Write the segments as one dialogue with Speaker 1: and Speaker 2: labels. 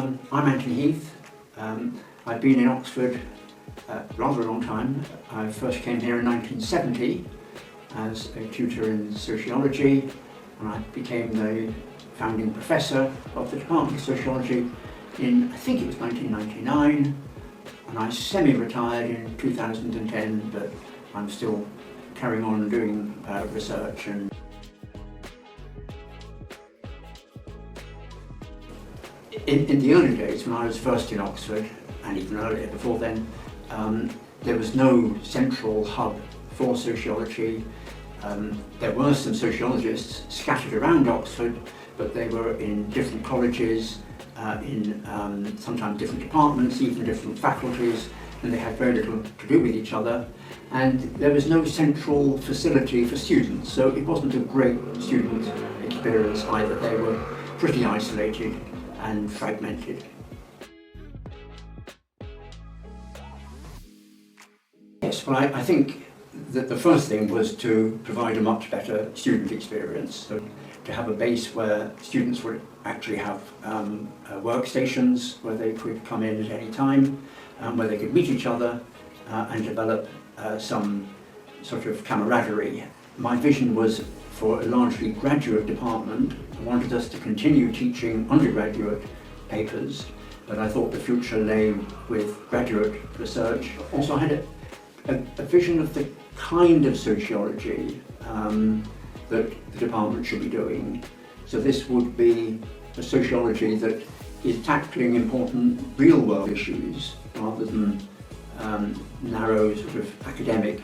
Speaker 1: I'm Anthony Heath. I've been in Oxford rather a long time. I first came here in 1970 as a tutor in sociology, and I became the founding professor of the Department of Sociology in, I think it was 1999, and I semi-retired in 2010, but I'm still carrying on doing research. And in the early days, when I was first in Oxford, and even earlier before then, there was no central hub for sociology. There were some sociologists scattered around Oxford, but they were in different colleges, in sometimes different departments, even different faculties, and they had very little to do with each other. And there was no central facility for students, so it wasn't a great student experience either. They were pretty isolated and fragmented. Yes, well, I think that the first thing was to provide a much better student experience. So to have a base where students would actually have workstations where they could come in at any time, where they could meet each other and develop some sort of camaraderie. My vision was for a largely graduate department. I wanted us to continue teaching undergraduate papers, but I thought the future lay with graduate research. Also, I had a vision of the kind of sociology that the department should be doing. So this would be a sociology that is tackling important real-world issues rather than narrow sort of academic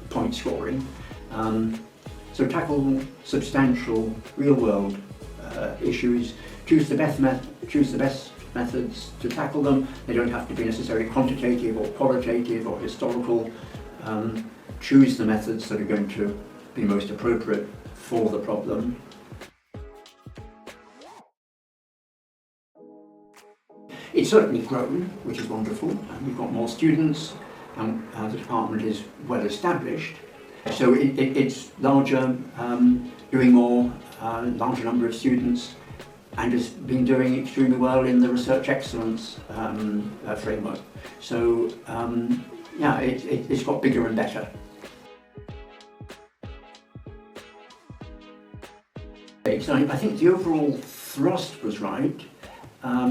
Speaker 1: point scoring. So tackle substantial real-world issues, choose the best methods to tackle them. They don't have to be necessarily quantitative or qualitative or historical. Choose the methods that are going to be most appropriate for the problem. It's certainly grown, which is wonderful. We've got more students, and the department is well established. So it's larger, doing more, larger number of students, and has been doing extremely well in the research excellence framework. So yeah, it's got bigger and better. So I think the overall thrust was right. I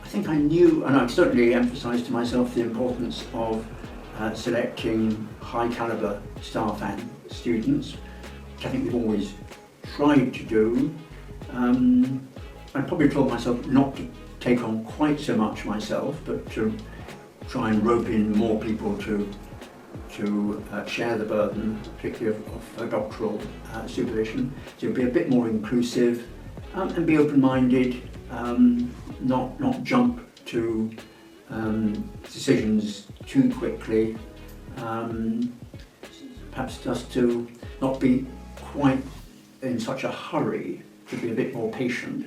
Speaker 1: think I knew, and I've certainly emphasised to myself the importance of selecting high calibre staff and students, which I think we've always tried to do. I probably told myself not to take on quite so much myself, but to try and rope in more people to share the burden, particularly of doctoral supervision. So be a bit more inclusive and be open-minded, not jump to decisions too quickly, perhaps just to not be quite in such a hurry, to be a bit more patient.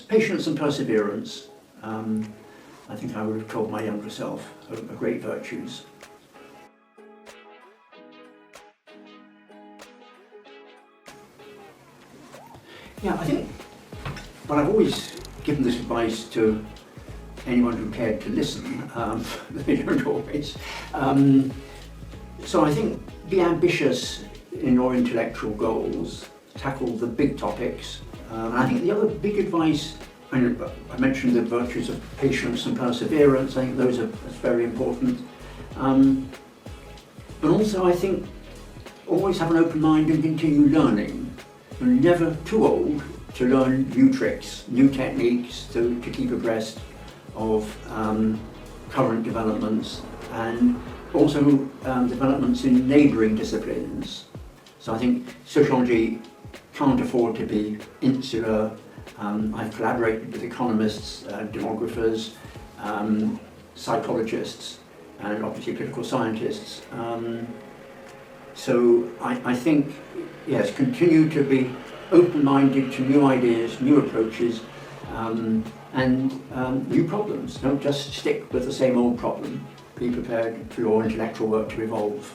Speaker 1: Patience and perseverance. I think I would have told my younger self are great virtues. Yeah, I think, well, I've always given this advice to anyone who cared to listen. They don't always. So I think be ambitious in your intellectual goals, tackle the big topics. And I think the other big advice, I mentioned the virtues of patience and perseverance. I think those are very important. But also I think always have an open mind and continue learning. You're never too old to learn new tricks, new techniques to keep abreast of current developments and also developments in neighbouring disciplines. So I think sociology can't afford to be insular. I've collaborated with economists, demographers, psychologists, and obviously political scientists. So I think, yes, continue to be open-minded to new ideas, new approaches, and new problems. Don't just stick with the same old problem. Be prepared for your intellectual work to evolve.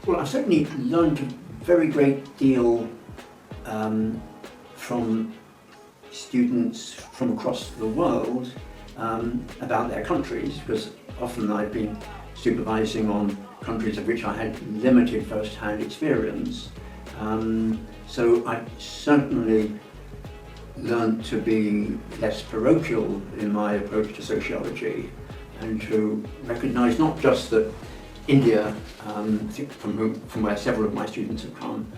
Speaker 1: Well, I've certainly learned a very great deal from students from across the world about their countries, because often I've been supervising on countries of which I had limited first-hand experience. So I certainly learned to be less parochial in my approach to sociology, and to recognise not just that India, from where several of my students have come,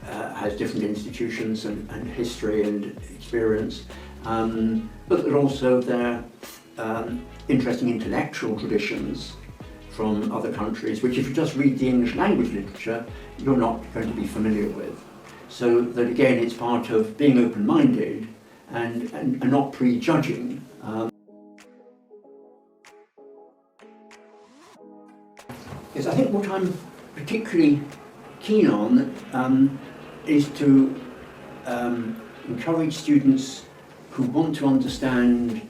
Speaker 1: has different institutions and history and experience, but that also there are interesting intellectual traditions from other countries, which if you just read the English language literature, you're not going to be familiar with. So that again, it's part of being open-minded and not prejudging. Yes, I think what I'm particularly keen on is to encourage students who want to understand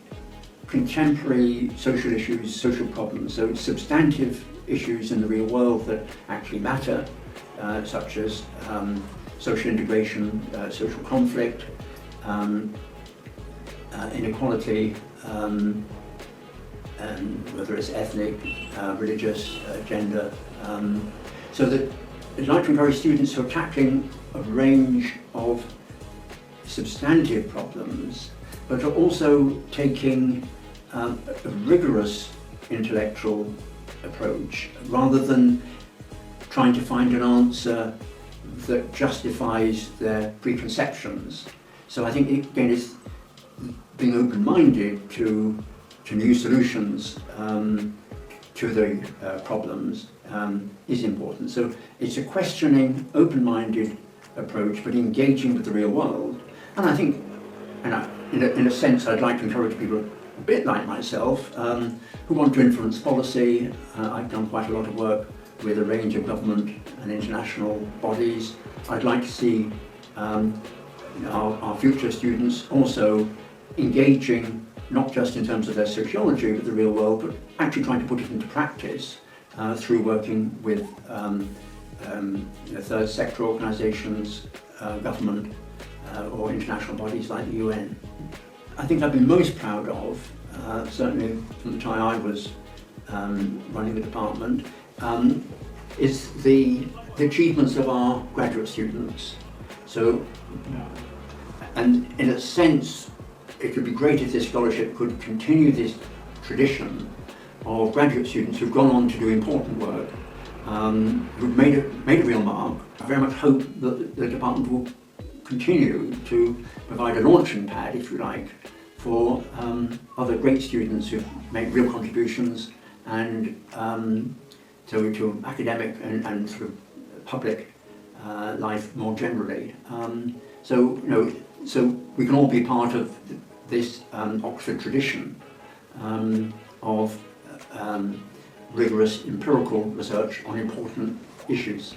Speaker 1: contemporary social issues, social problems, so substantive issues in the real world that actually matter, such as social integration, social conflict, inequality, and whether it's ethnic, religious, gender. So that I'd like to encourage students who are tackling a range of substantive problems, but are also taking a rigorous intellectual approach, rather than trying to find an answer that justifies their preconceptions. So I think, again, it's being open-minded to new solutions to the problems is important. So it's a questioning, open-minded approach, but engaging with the real world. And I think, in a sense, I'd like to encourage people a bit like myself who want to influence policy. I've done quite a lot of work with a range of government and international bodies. I'd like to see our future students also engaging, not just in terms of their sociology with the real world, but actually trying to put it into practice through working with third sector organisations, government, or international bodies like the UN. I think I've been most proud of, certainly from the time I was running the department, is the achievements of our graduate students. So, and in a sense, it would be great if this scholarship could continue this tradition of graduate students who've gone on to do important work, who've made a real mark. I very much hope that the department will continue to provide a launching pad, if you like, for other great students who've made real contributions, and to academic and sort of public life more generally. So we can all be part of this Oxford tradition of rigorous empirical research on important issues.